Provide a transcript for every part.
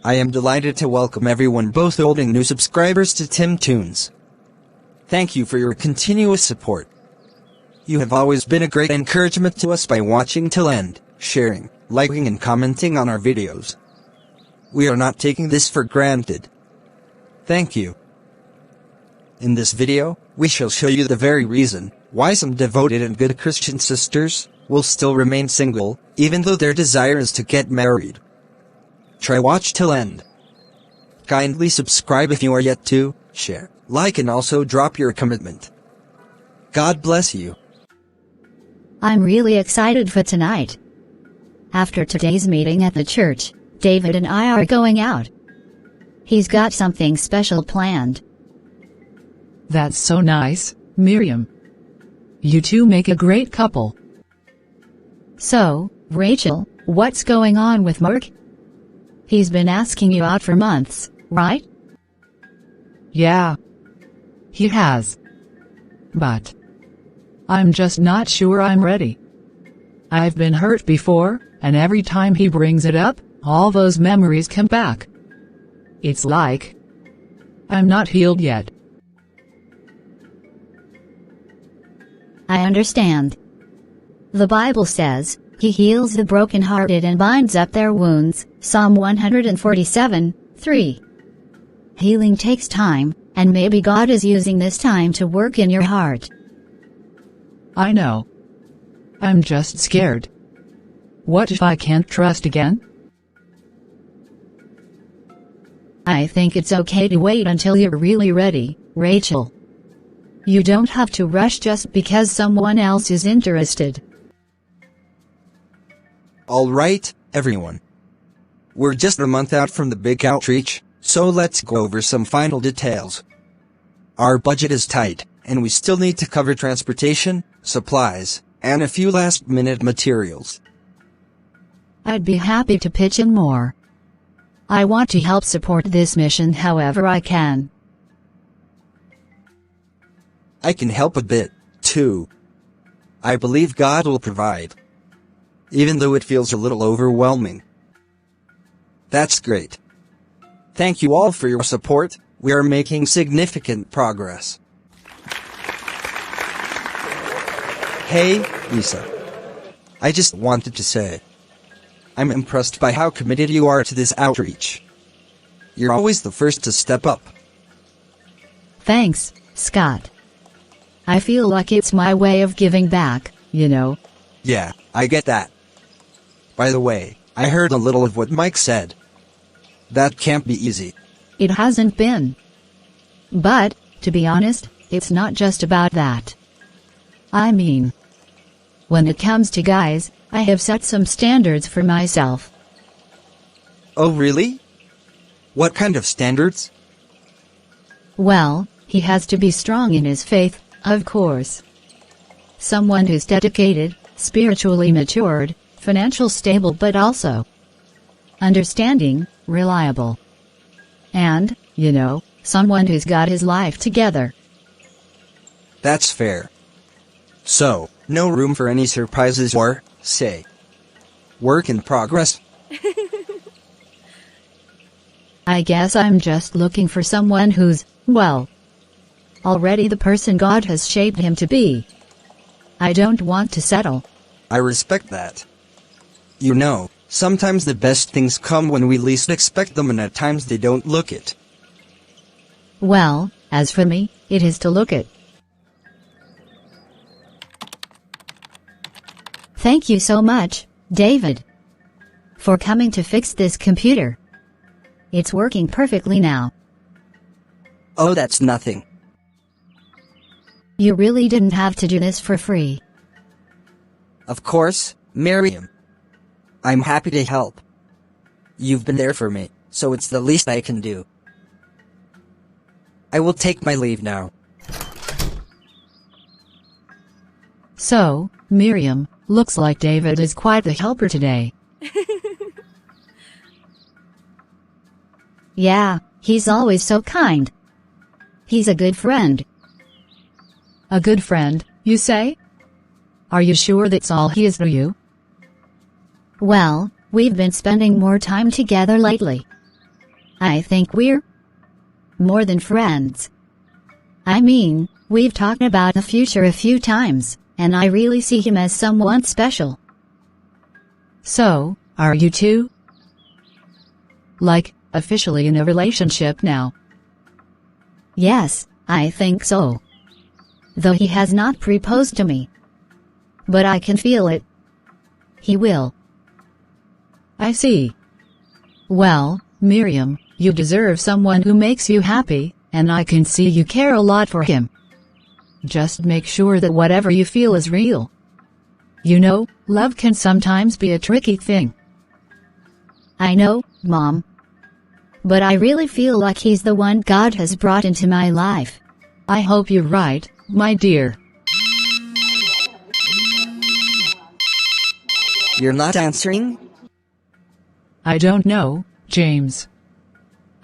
I am delighted to welcome everyone, both old and new subscribers, to Tim Tunes. Thank you for your continuous support. You have always been a great encouragement to us by watching till end, sharing, liking and commenting on our videos. We are not taking this for granted. Thank you. In this video, we shall show you the very reason why some devoted and good Christian sisters will still remain single, even though their desire is to get married. Try watch till end. Kindly subscribe if you are yet to, share, like and also drop your commitment. God bless you. I'm really excited for tonight. After today's meeting at the church, David and I are going out. He's got something special planned. That's so nice, Miriam. You two make a great couple. So, Rachel, what's going on with Mark? He's been asking you out for months, right? Yeah. He has. But I'm just not sure I'm ready. I've been hurt before, and every time he brings it up, all those memories come back. It's like I'm not healed yet. I understand. The Bible says, He heals the brokenhearted and binds up their wounds, Psalm 147:3. Healing takes time, and maybe God is using this time to work in your heart. I know. I'm just scared. What if I can't trust again? I think it's okay to wait until you're really ready, Rachel. You don't have to rush just because someone else is interested. Alright, everyone. We're just a month out from the big outreach, so let's go over some final details. Our budget is tight, and we still need to cover transportation, supplies, and a few last-minute materials. I'd be happy to pitch in more. I want to help support this mission however I can. I can help a bit, too. I believe God will provide, even though it feels a little overwhelming. That's great. Thank you all for your support. We are making significant progress. Hey, Lisa. I just wanted to say, I'm impressed by how committed you are to this outreach. You're always the first to step up. Thanks, Scott. I feel like it's my way of giving back, you know. Yeah, I get that. By the way, I heard a little of what Mike said. That can't be easy. It hasn't been. But, to be honest, it's not just about that. I mean, when it comes to guys, I have set some standards for myself. Oh really? What kind of standards? Well, he has to be strong in his faith, of course. Someone who's dedicated, spiritually matured, financial stable but also understanding, reliable. And, you know, someone who's got his life together. That's fair. So, no room for any surprises or, say, work in progress? I guess I'm just looking for someone who's, well, already the person God has shaped him to be. I don't want to settle. I respect that. You know, sometimes the best things come when we least expect them, and at times they don't look it. Well, as for me, it is to look it. Thank you so much, David, for coming to fix this computer. It's working perfectly now. Oh, that's nothing. You really didn't have to do this for free. Of course, Miriam. I'm happy to help. You've been there for me, so it's the least I can do. I will take my leave now. So, Miriam, looks like David is quite the helper today. Yeah, he's always so kind. He's a good friend. A good friend, you say? Are you sure that's all he is to you? Well, we've been spending more time together lately. I think we're more than friends. I mean, we've talked about the future a few times, and I really see him as someone special. So, are you two? Like, officially in a relationship now? Yes, I think so. Though he has not proposed to me. But I can feel it. He will. I see. Well, Miriam, you deserve someone who makes you happy, and I can see you care a lot for him. Just make sure that whatever you feel is real. You know, love can sometimes be a tricky thing. I know, Mom. But I really feel like he's the one God has brought into my life. I hope you're right, my dear. You're not answering? I don't know, James.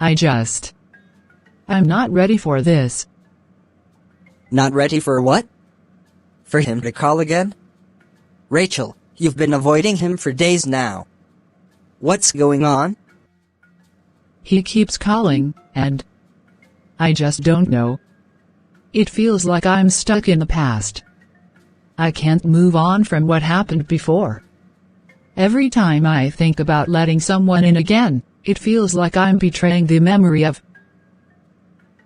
I'm not ready for this. Not ready for what? For him to call again? Rachel, you've been avoiding him for days now. What's going on? He keeps calling, and I just don't know. It feels like I'm stuck in the past. I can't move on from what happened before. Every time I think about letting someone in again, it feels like I'm betraying the memory of,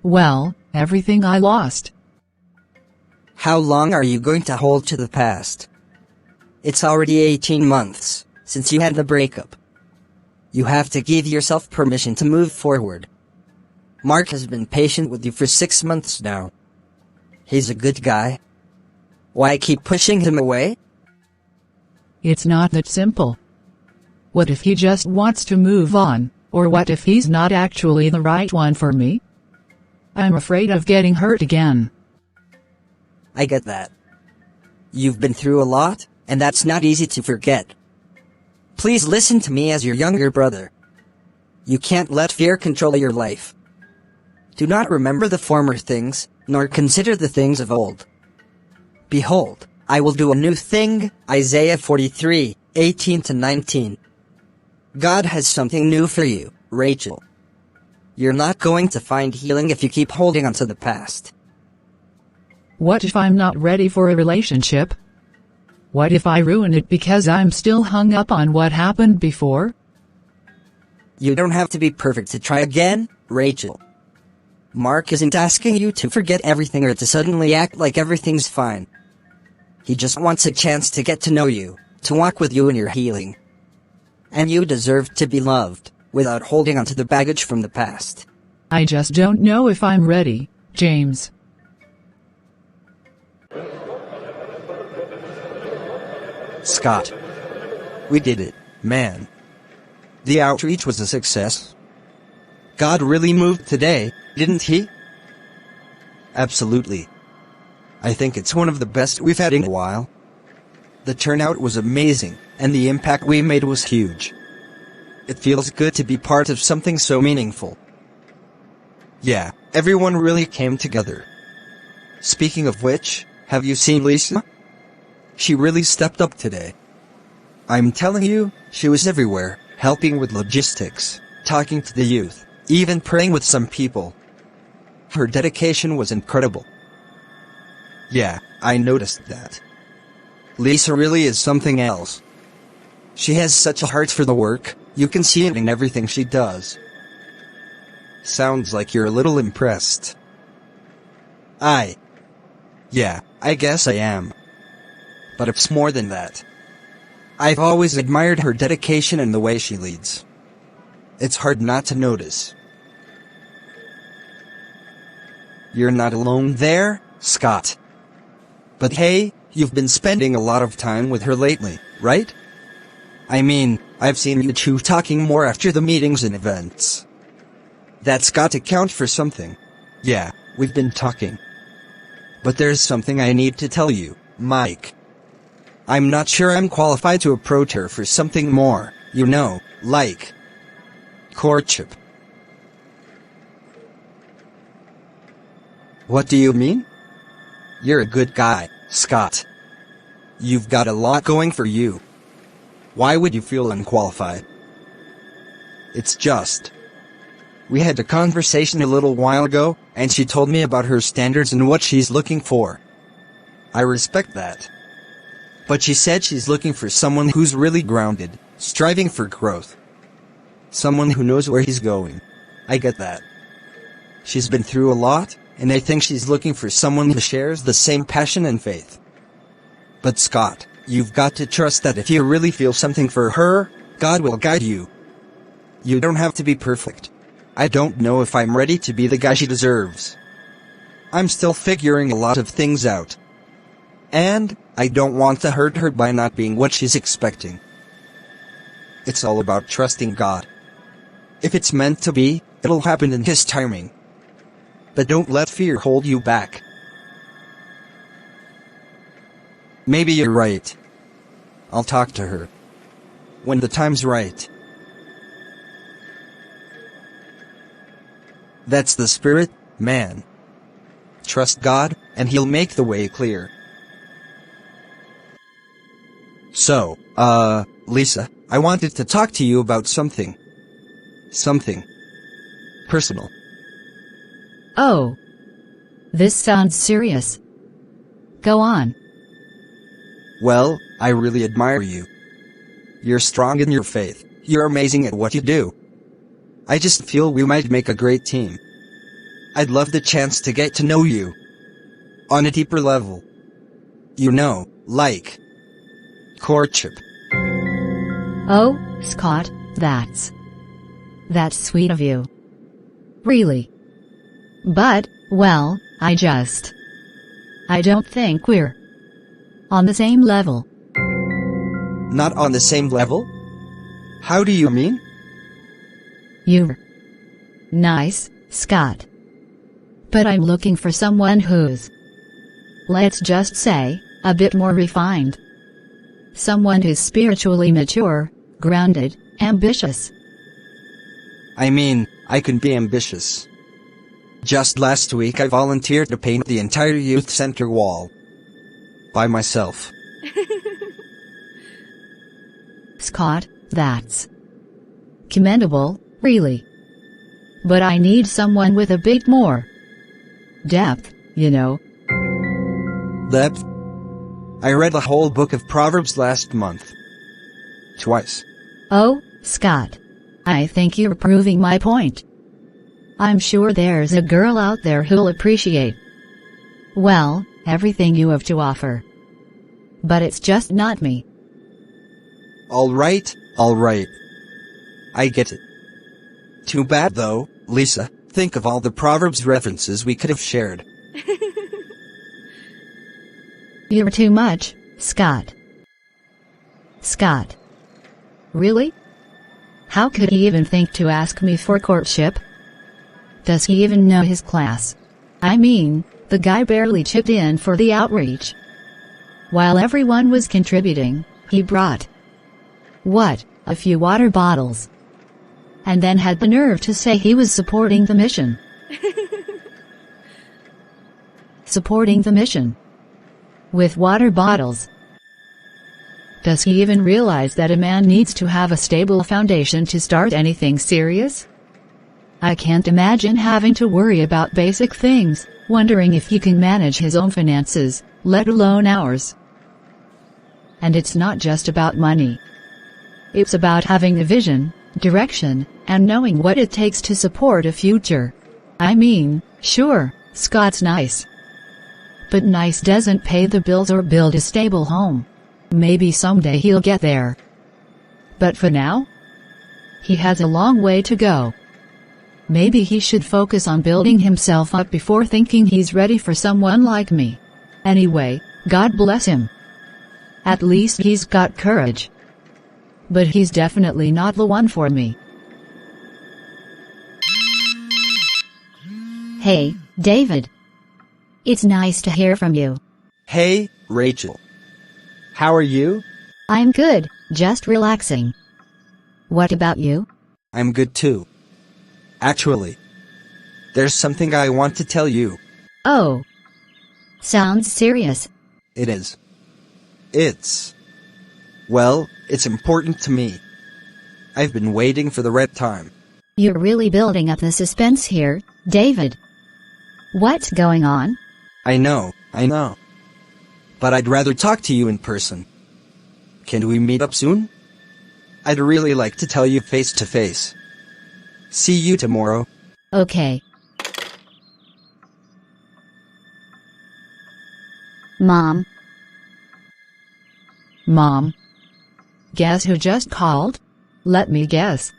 well, everything I lost. How long are you going to hold to the past? It's already 18 months since you had the breakup. You have to give yourself permission to move forward. Mark has been patient with you for 6 months now. He's a good guy. Why keep pushing him away? It's not that simple. What if he just wants to move on, or what if he's not actually the right one for me? I'm afraid of getting hurt again. I get that. You've been through a lot, and that's not easy to forget. Please listen to me as your younger brother. You can't let fear control your life. Do not remember the former things, nor consider the things of old. Behold, I will do a new thing, Isaiah 43, 18-19. God has something new for you, Rachel. You're not going to find healing if you keep holding on to the past. What if I'm not ready for a relationship? What if I ruin it because I'm still hung up on what happened before? You don't have to be perfect to try again, Rachel. Mark isn't asking you to forget everything or to suddenly act like everything's fine. He just wants a chance to get to know you, to walk with you in your healing. And you deserve to be loved, without holding on to the baggage from the past. I just don't know if I'm ready, James. Scott. We did it, man. The outreach was a success. God really moved today, didn't he? Absolutely. I think it's one of the best we've had in a while. The turnout was amazing, and the impact we made was huge. It feels good to be part of something so meaningful. Yeah, everyone really came together. Speaking of which, have you seen Lisa? She really stepped up today. I'm telling you, she was everywhere, helping with logistics, talking to the youth, even praying with some people. Her dedication was incredible. Yeah, I noticed that. Lisa really is something else. She has such a heart for the work, you can see it in everything she does. Sounds like you're a little impressed. Yeah, I guess I am. But it's more than that. I've always admired her dedication and the way she leads. It's hard not to notice. You're not alone there, Scott. But hey, you've been spending a lot of time with her lately, right? I mean, I've seen you two talking more after the meetings and events. That's got to count for something. Yeah, we've been talking. But there's something I need to tell you, Mike. I'm not sure I'm qualified to approach her for something more, you know, like courtship. What do you mean? You're a good guy, Scott. You've got a lot going for you. Why would you feel unqualified? It's just, We had a conversation a little while ago, and she told me about her standards and what she's looking for. I respect that. But she said she's looking for someone who's really grounded, striving for growth. Someone who knows where he's going. I get that. She's been through a lot, and I think she's looking for someone who shares the same passion and faith. But Scott, you've got to trust that if you really feel something for her, God will guide you. You don't have to be perfect. I don't know if I'm ready to be the guy she deserves. I'm still figuring a lot of things out. And I don't want to hurt her by not being what she's expecting. It's all about trusting God. If it's meant to be, it'll happen in His timing. But don't let fear hold you back. Maybe you're right. I'll talk to her. When the time's right. That's the spirit, man. Trust God, and He'll make the way clear. So, Lisa, I wanted to talk to you about something. Something personal. Oh. This sounds serious. Go on. Well, I really admire you. You're strong in your faith. You're amazing at what you do. I just feel we might make a great team. I'd love the chance to get to know you. On a deeper level. You know, like courtship. Oh, Scott, that's sweet of you. Really. But, well, I don't think we're on the same level. Not on the same level? How do you mean? You're nice, Scott. But I'm looking for someone who's, let's just say, a bit more refined. Someone who's spiritually mature, grounded, ambitious. I mean, I can be ambitious. Just last week I volunteered to paint the entire youth center wall. By myself. Scott, that's commendable, really. But I need someone with a bit more depth, you know. Depth? I read the whole book of Proverbs last month. Twice. Oh, Scott. I think you're proving my point. I'm sure there's a girl out there who'll appreciate, well, everything you have to offer. But it's just not me. Alright. I get it. Too bad though, Lisa. Think of all the Proverbs references we could have shared. You're too much, Scott. Scott. Really? How could he even think to ask me for courtship? Does he even know his class? I mean, the guy barely chipped in for the outreach. While everyone was contributing, he brought, what, a few water bottles. And then had the nerve to say he was supporting the mission. Supporting the mission. With water bottles. Does he even realize that a man needs to have a stable foundation to start anything serious? I can't imagine having to worry about basic things, wondering if he can manage his own finances, let alone ours. And it's not just about money. It's about having a vision, direction, and knowing what it takes to support a future. I mean, sure, Scott's nice. But nice doesn't pay the bills or build a stable home. Maybe someday he'll get there. But for now, he has a long way to go. Maybe he should focus on building himself up before thinking he's ready for someone like me. Anyway, God bless him. At least he's got courage. But he's definitely not the one for me. Hey, David. It's nice to hear from you. Hey, Rachel. How are you? I'm good, just relaxing. What about you? I'm good too. Actually, there's something I want to tell you. Oh. Sounds serious. It is. Well, it's important to me. I've been waiting for the right time. You're really building up the suspense here, David. What's going on? I know. But I'd rather talk to you in person. Can we meet up soon? I'd really like to tell you face to face. See you tomorrow. Okay. Mom. Mom. Guess who just called? Let me guess.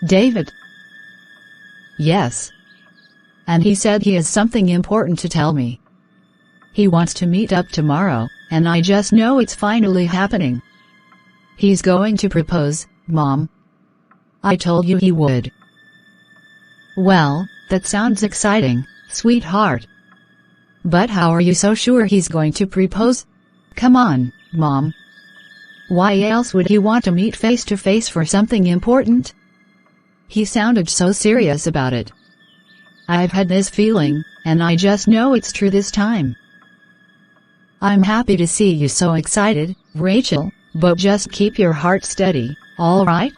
David. Yes. And he said he has something important to tell me. He wants to meet up tomorrow, and I just know it's finally happening. He's going to propose, Mom. I told you he would. Well, that sounds exciting, sweetheart. But how are you so sure he's going to propose? Come on, Mom. Why else would he want to meet face to face for something important? He sounded so serious about it. I've had this feeling, and I just know it's true this time. I'm happy to see you so excited, Rachel, but just keep your heart steady, all right?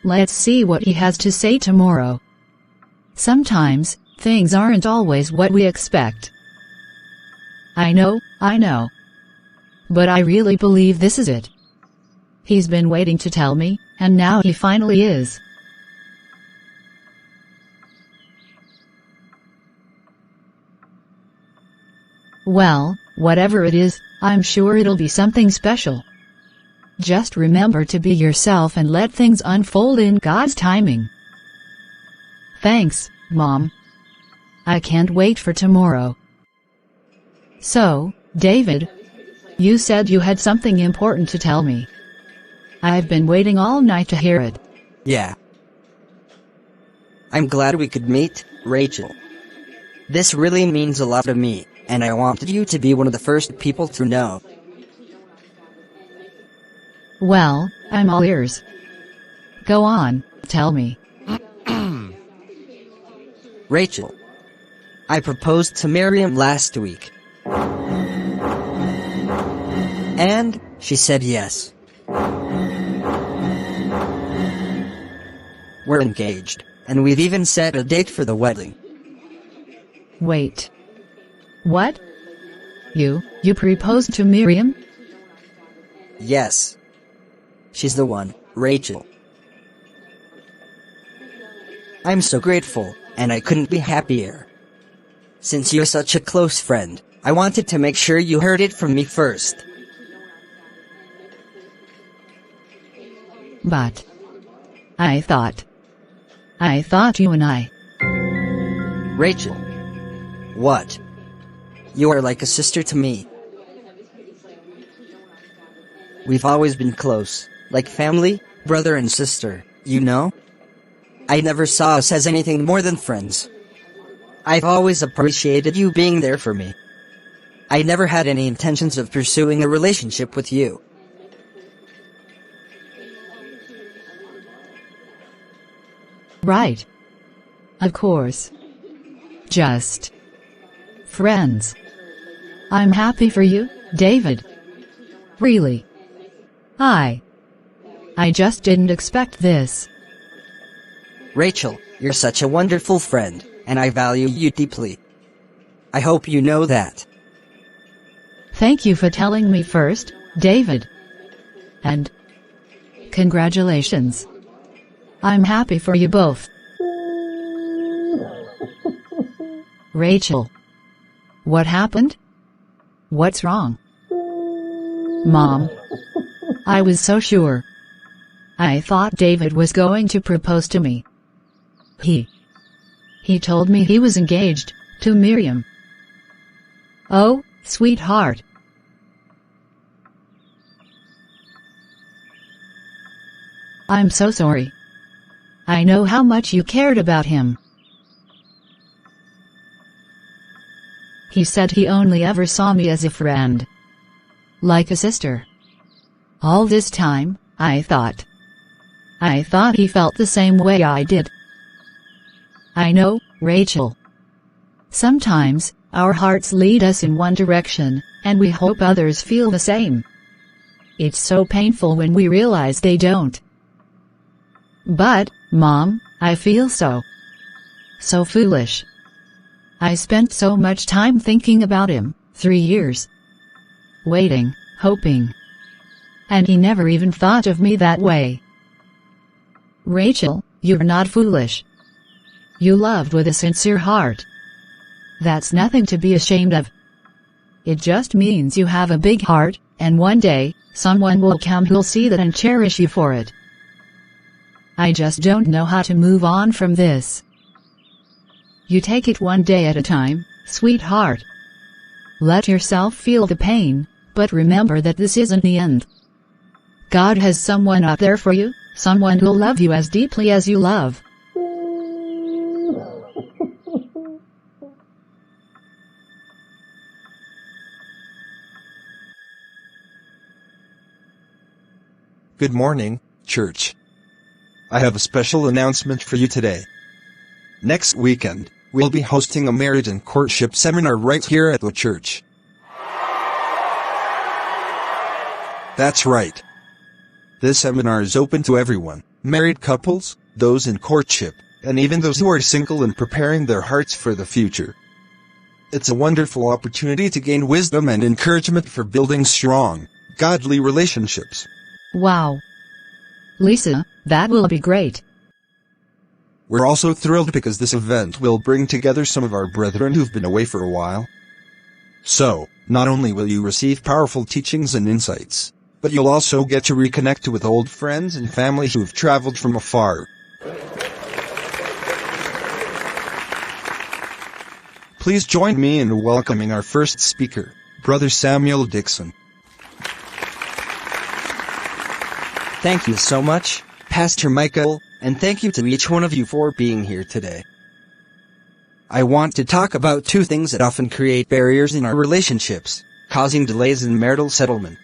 Let's see what he has to say tomorrow. Sometimes, things aren't always what we expect. I know. But I really believe this is it. He's been waiting to tell me, and now he finally is. Well, whatever it is, I'm sure it'll be something special. Just remember to be yourself and let things unfold in God's timing. Thanks, Mom. I can't wait for tomorrow. So, David, you said you had something important to tell me. I've been waiting all night to hear it. Yeah. I'm glad we could meet, Rachel. This really means a lot to me, and I wanted you to be one of the first people to know. Well, I'm all ears. Go on, tell me. Rachel, I proposed to Miriam last week. And she said yes. We're engaged, and we've even set a date for the wedding. Wait. What? You proposed to Miriam? Yes. She's the one, Rachel. I'm so grateful, and I couldn't be happier. Since you're such a close friend, I wanted to make sure you heard it from me first. But I thought you and I... Rachel. What? You are like a sister to me. We've always been close, like family, brother and sister, you know? I never saw us as anything more than friends. I've always appreciated you being there for me. I never had any intentions of pursuing a relationship with you. Right. Of course. Just friends. I'm happy for you, David. Really. I just didn't expect this. Rachel, you're such a wonderful friend, and I value you deeply. I hope you know that. Thank you for telling me first, David. And congratulations. I'm happy for you both. Rachel. What happened? What's wrong? Mom. I was so sure. I thought David was going to propose to me. He told me he was engaged to Miriam. Oh, sweetheart. I'm so sorry. I know how much you cared about him. He said he only ever saw me as a friend. Like a sister. All this time, I thought he felt the same way I did. I know, Rachel. Sometimes, our hearts lead us in one direction, and we hope others feel the same. It's so painful when we realize they don't. But, Mom, I feel so foolish. I spent so much time thinking about him, 3 years. Waiting, hoping. And he never even thought of me that way. Rachel, you're not foolish. You loved with a sincere heart. That's nothing to be ashamed of. It just means you have a big heart, and one day, someone will come who'll see that and cherish you for it. I just don't know how to move on from this. You take it one day at a time, sweetheart. Let yourself feel the pain, but remember that this isn't the end. God has someone out there for you, someone who'll love you as deeply as you love. Good morning, church. I have a special announcement for you today. Next weekend, we'll be hosting a marriage and courtship seminar right here at the church. That's right. This seminar is open to everyone, married couples, those in courtship, and even those who are single and preparing their hearts for the future. It's a wonderful opportunity to gain wisdom and encouragement for building strong, godly relationships. Wow. Lisa, that will be great. We're also thrilled because this event will bring together some of our brethren who've been away for a while. So, not only will you receive powerful teachings and insights, but you'll also get to reconnect with old friends and family who've traveled from afar. Please join me in welcoming our first speaker, Brother Samuel Dixon. Thank you so much, Pastor Michael, and thank you to each one of you for being here today. I want to talk about two things that often create barriers in our relationships, causing delays in marital settlement.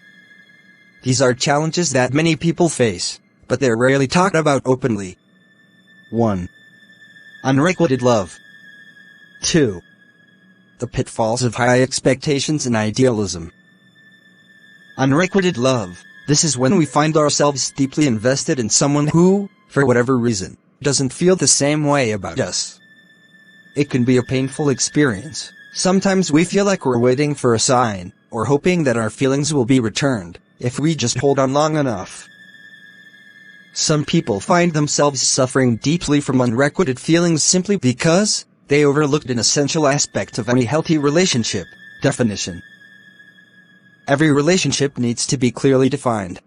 These are challenges that many people face, but they're rarely talked about openly. 1. Unrequited love. 2. The pitfalls of high expectations and idealism. Unrequited love. This is when we find ourselves deeply invested in someone who, for whatever reason, doesn't feel the same way about us. It can be a painful experience. Sometimes we feel like we're waiting for a sign, or hoping that our feelings will be returned, if we just hold on long enough. Some people find themselves suffering deeply from unrequited feelings simply because they overlooked an essential aspect of any healthy relationship: definition. Every relationship needs to be clearly defined.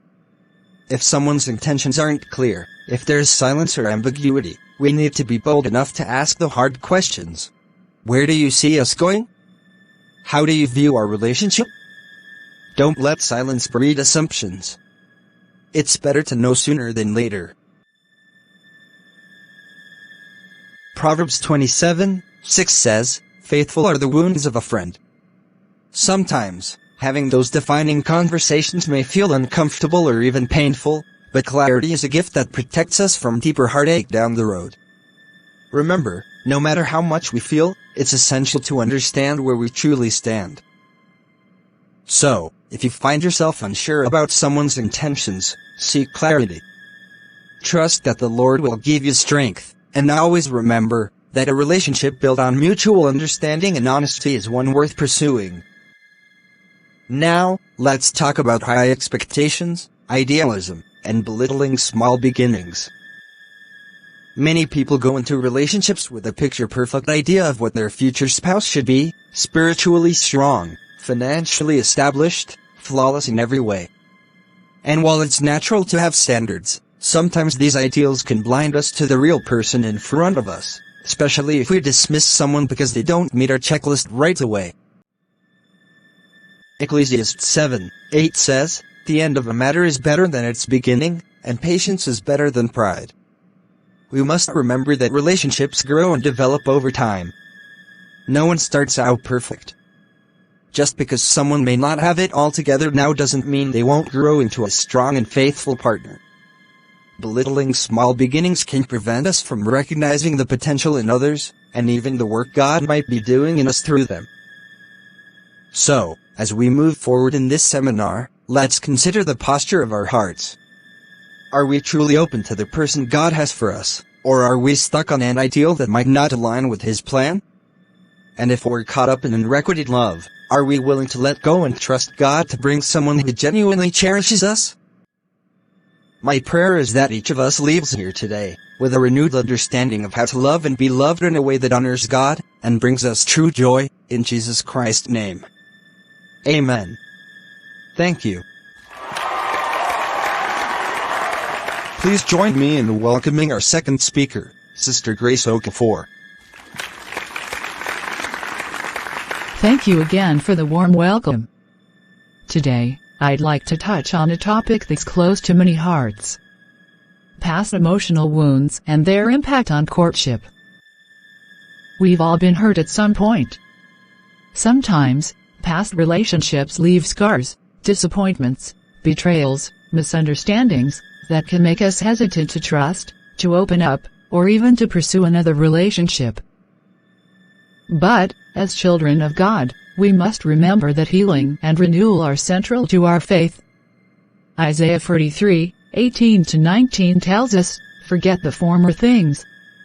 If someone's intentions aren't clear, if there's silence or ambiguity, we need to be bold enough to ask the hard questions. Where do you see us going? How do you view our relationship? Don't let silence breed assumptions. It's better to know sooner than later. Proverbs 27:6 says, "Faithful are the wounds of a friend." Sometimes, having those defining conversations may feel uncomfortable or even painful, but clarity is a gift that protects us from deeper heartache down the road. Remember, no matter how much we feel, it's essential to understand where we truly stand. So, if you find yourself unsure about someone's intentions, seek clarity. Trust that the Lord will give you strength, and always remember that a relationship built on mutual understanding and honesty is one worth pursuing. Now, let's talk about high expectations, idealism, and belittling small beginnings. Many people go into relationships with a picture-perfect idea of what their future spouse should be: spiritually strong, financially established, flawless in every way. And while it's natural to have standards, sometimes these ideals can blind us to the real person in front of us, especially if we dismiss someone because they don't meet our checklist right away. Ecclesiastes 7:8 says, "The end of a matter is better than its beginning, and patience is better than pride." We must remember that relationships grow and develop over time. No one starts out perfect. Just because someone may not have it all together now doesn't mean they won't grow into a strong and faithful partner. Belittling small beginnings can prevent us from recognizing the potential in others, and even the work God might be doing in us through them. So, as we move forward in this seminar, let's consider the posture of our hearts. Are we truly open to the person God has for us, Or are we stuck on an ideal that might not align with His plan? And if we're caught up in unrequited love, are we willing to let go and trust God to bring someone who genuinely cherishes us? My prayer is that each of us leaves here today with a renewed understanding of how to love and be loved in a way that honors God and brings us true joy, in Jesus Christ's name. Amen. Thank you. Please join me in welcoming our second speaker, Sister Grace Okafor. Thank you again for the warm welcome. Today, I'd like to touch on a topic that's close to many hearts: past emotional wounds and their impact on courtship. We've all been hurt at some point. Sometimes, past relationships leave scars, disappointments, betrayals, misunderstandings, that can make us hesitant to trust, to open up, or even to pursue another relationship. But, as children of God, we must remember that healing and renewal are central to our faith. Isaiah 43:18-19 tells us, "Forget the former things.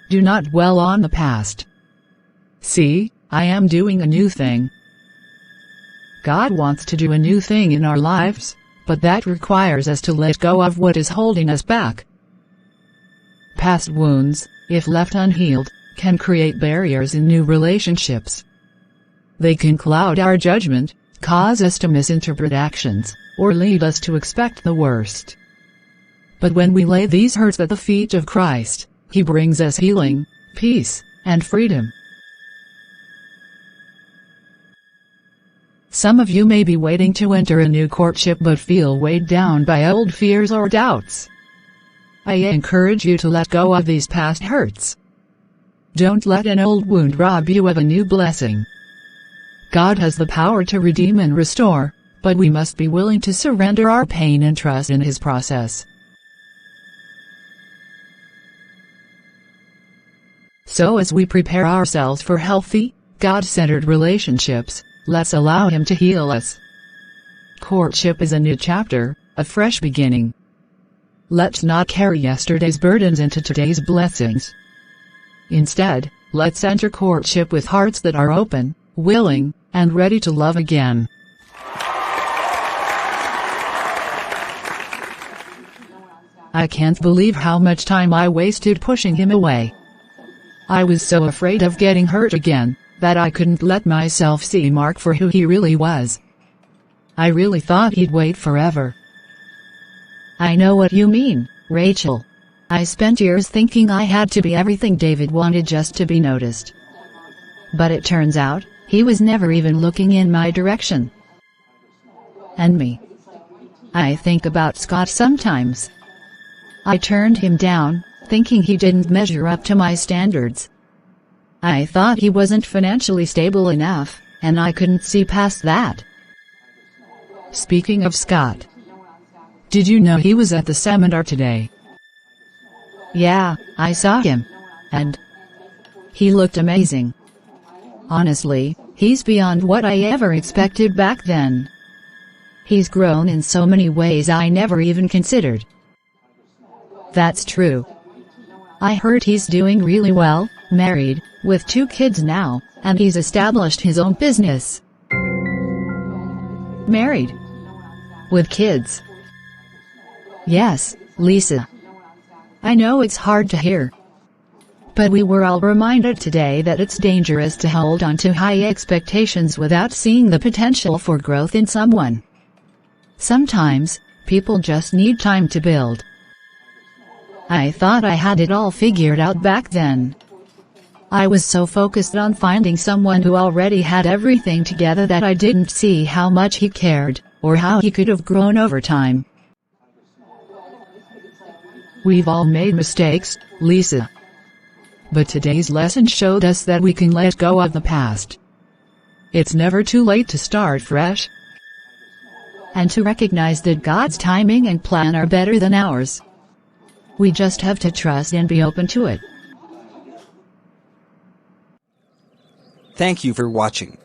Do not dwell on the past. See, I am doing a new thing." God wants to do a new thing in our lives, but that requires us to let go of what is holding us back. Past wounds, if left unhealed, can create barriers in new relationships. They can cloud our judgment, cause us to misinterpret actions, or lead us to expect the worst. But when we lay these hurts at the feet of Christ, He brings us healing, peace, and freedom. Some of you may be waiting to enter a new courtship but feel weighed down by old fears or doubts. I encourage you to let go of these past hurts. Don't let an old wound rob you of a new blessing. God has the power to redeem and restore, but we must be willing to surrender our pain and trust in His process. So as we prepare ourselves for healthy, God-centered relationships, let's allow Him to heal us. Courtship is a new chapter, a fresh beginning. Let's not carry yesterday's burdens into today's blessings. Instead, let's enter courtship with hearts that are open, willing, and ready to love again. I can't believe how much time I wasted pushing him away. I was so afraid of getting hurt again, that I couldn't let myself see Mark for who he really was. I really thought he'd wait forever. I know what you mean, Rachel. I spent years thinking I had to be everything David wanted just to be noticed. But it turns out, he was never even looking in my direction. And me. I think about Scott sometimes. I turned him down, thinking he didn't measure up to my standards. I thought he wasn't financially stable enough, and I couldn't see past that. Speaking of Scott, did you know he was at the seminar today? Yeah, I saw him. And he looked amazing. Honestly, he's beyond what I ever expected back then. He's grown in so many ways I never even considered. That's true. I heard he's doing really well, married, with 2 kids now, and he's established his own business. Married. With kids. Yes, Lisa. I know it's hard to hear. But we were all reminded today that it's dangerous to hold on to high expectations without seeing the potential for growth in someone. Sometimes, people just need time to build. I thought I had it all figured out back then. I was so focused on finding someone who already had everything together that I didn't see how much he cared, or how he could have grown over time. We've all made mistakes, Lisa. But today's lesson showed us that we can let go of the past. It's never too late to start fresh. And to recognize that God's timing and plan are better than ours. We just have to trust and be open to it. Thank you for watching.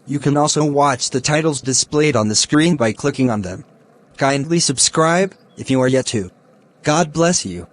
You can also watch the titles displayed on the screen by clicking on them. Kindly subscribe, if you are yet to. God bless you.